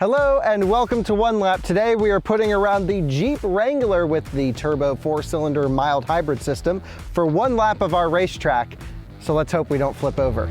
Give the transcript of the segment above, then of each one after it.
Hello and welcome to One Lap. Today we are putting around the Jeep Wrangler with the turbo 4-cylinder mild hybrid system for one lap of our racetrack. So let's hope we don't flip over.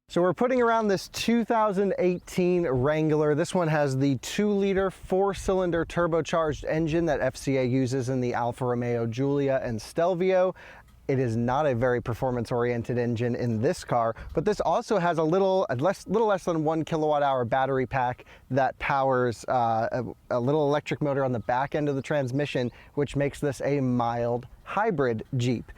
So we're putting around this 2018 Wrangler. This one has the 2-liter 4-cylinder turbocharged engine that FCA uses in the Alfa Romeo Giulia and Stelvio. It is not a very performance-oriented engine in this car, but this also has a little less than 1 kilowatt-hour battery pack that powers a little electric motor on the back end of the transmission, which makes this a mild hybrid Jeep.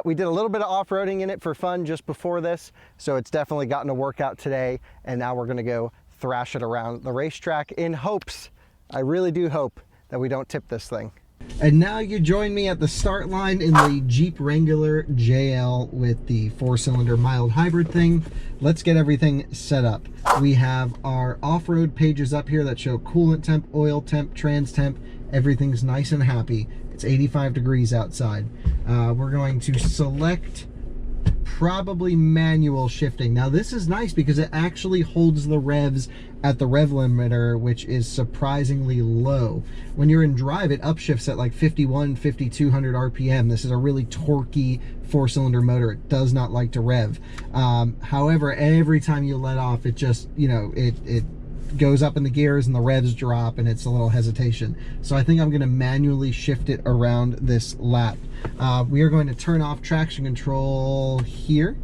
We did a little bit of off-roading in it for fun just before this, so it's definitely gotten a workout today, and now we're gonna go thrash it around the racetrack in hopes, I really do hope, that we don't tip this thing. And now you join me at the start line in the Jeep Wrangler JL with the 4-cylinder mild hybrid thing. Let's get everything set up. We have our off-road pages up here that show coolant temp, oil temp, trans temp. Everything's nice and happy. It's 85 degrees outside. We're going to select probably manual shifting. Now this is nice because it actually holds the revs at the rev limiter, which is surprisingly low. When you're in drive, it upshifts at like 5200 RPM. This is a really torquey 4-cylinder motor. It does not like to rev. However, every time you let off, it just, you know, it goes up in the gears and the revs drop and it's a little hesitation. So I think I'm gonna manually shift it around this lap. We are going to turn off traction control here,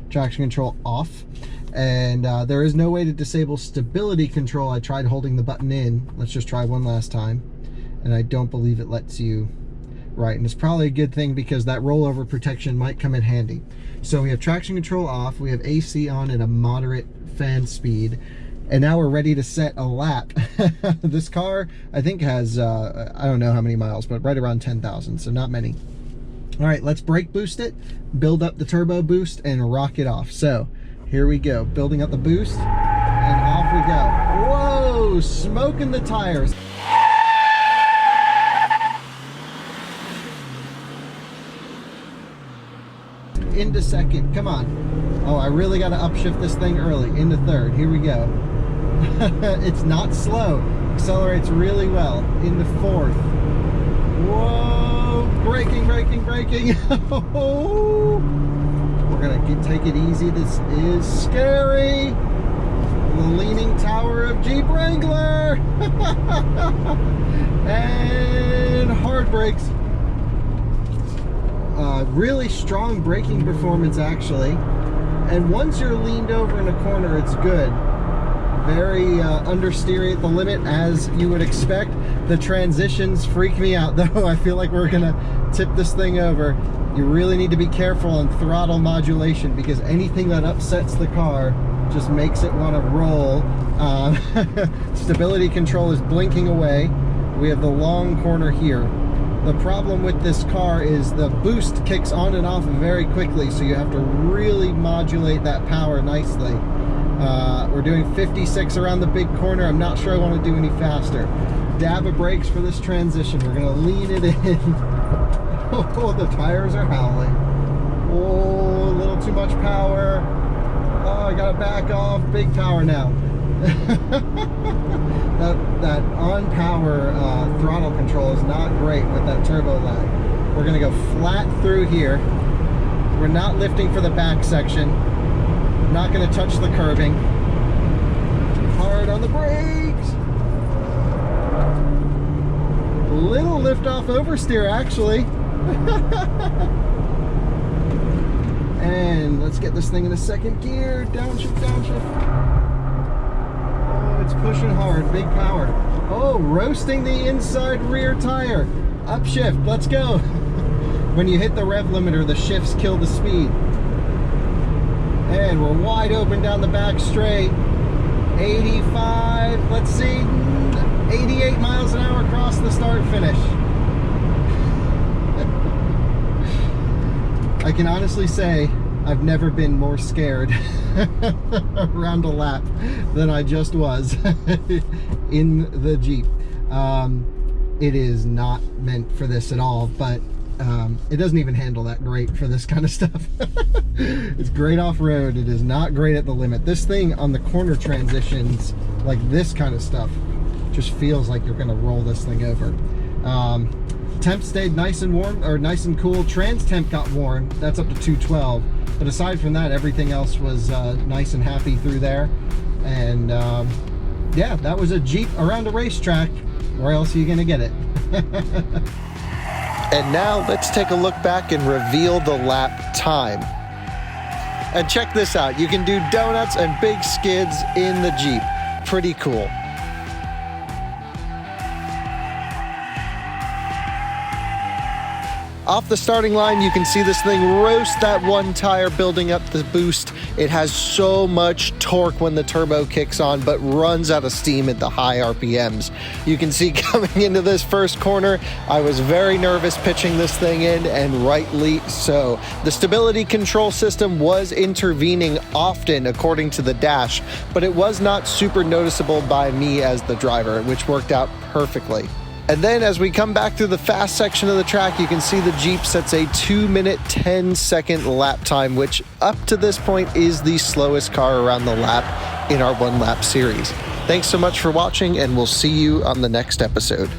traction control off, and there is no way to disable stability control. I tried holding the button in. Let's just try one last time, and I don't believe it lets you. Right, and it's probably a good thing because that rollover protection might come in handy. So we have traction control off, we have AC on at a moderate fan speed, and now we're ready to set a lap. This car, I think, has, I don't know how many miles, but right around 10,000, so not many. All right, let's brake boost it, build up the turbo boost, and rock it off. So here we go, building up the boost, and off we go. Whoa, smoking the tires. Into second, come on. Oh, I really got to upshift this thing early, into third, here we go. It's not slow, accelerates really well, into fourth. Whoa, braking, braking, braking. Oh, we're gonna take it easy. This is scary. The leaning tower of Jeep Wrangler. And hard brakes. Really strong braking performance actually. And once you're leaned over in a corner, it's good. Very understeery at the limit, as you would expect. The transitions freak me out though. I feel like we're gonna tip this thing over. You really need to be careful on throttle modulation because anything that upsets the car just makes it want to roll. Stability control is blinking away. We have the long corner here. The problem with this car is the boost kicks on and off very quickly, so you have to really modulate that power nicely. We're doing 56 around the big corner. I'm not sure I want to do any faster. Dab of brakes for this transition. We're going to lean it in. Oh, the tires are howling. Oh, a little too much power. Oh, I got to back off. Big power now. that on power throttle control is not great with that turbo lag. We're going to go flat through here. We're not lifting for the back section. Not going to touch the curbing. Hard on the brakes. Little lift off oversteer actually. And let's get this thing in a second gear. Downshift, downshift. Oh, it's pushing hard. Big power. Oh, roasting the inside rear tire. Upshift. Let's go. When you hit the rev limiter, the shifts kill the speed. And we're wide open down the back straight. 85, let's see, 88 miles an hour across the start finish. I can honestly say I've never been more scared around a lap than I just was in the Jeep. It is not meant for this at all, but it doesn't even handle that great for this kind of stuff. It's great off-road. It is not great at the limit. This thing on the corner transitions, like this kind of stuff, just feels like you're gonna roll this thing over. Temp stayed nice and warm, or nice and cool. Trans temp got warm. That's up to 212. But aside from that, everything else was nice and happy through there. And yeah, that was a Jeep around a racetrack. Where else are you gonna get it? And now let's take a look back and reveal the lap time. And check this out. You can do donuts and big skids in the Jeep. Pretty cool. Off the starting line, you can see this thing roast that one tire, building up the boost. It has so much torque when the turbo kicks on, but runs out of steam at the high RPMs. You can see coming into this first corner, I was very nervous pitching this thing in, and rightly so. The stability control system was intervening often according to the dash, but it was not super noticeable by me as the driver, which worked out perfectly. And then as we come back through the fast section of the track, you can see the Jeep sets a 2-minute 10-second lap time, which up to this point is the slowest car around the lap in our one lap series. Thanks so much for watching, and we'll see you on the next episode.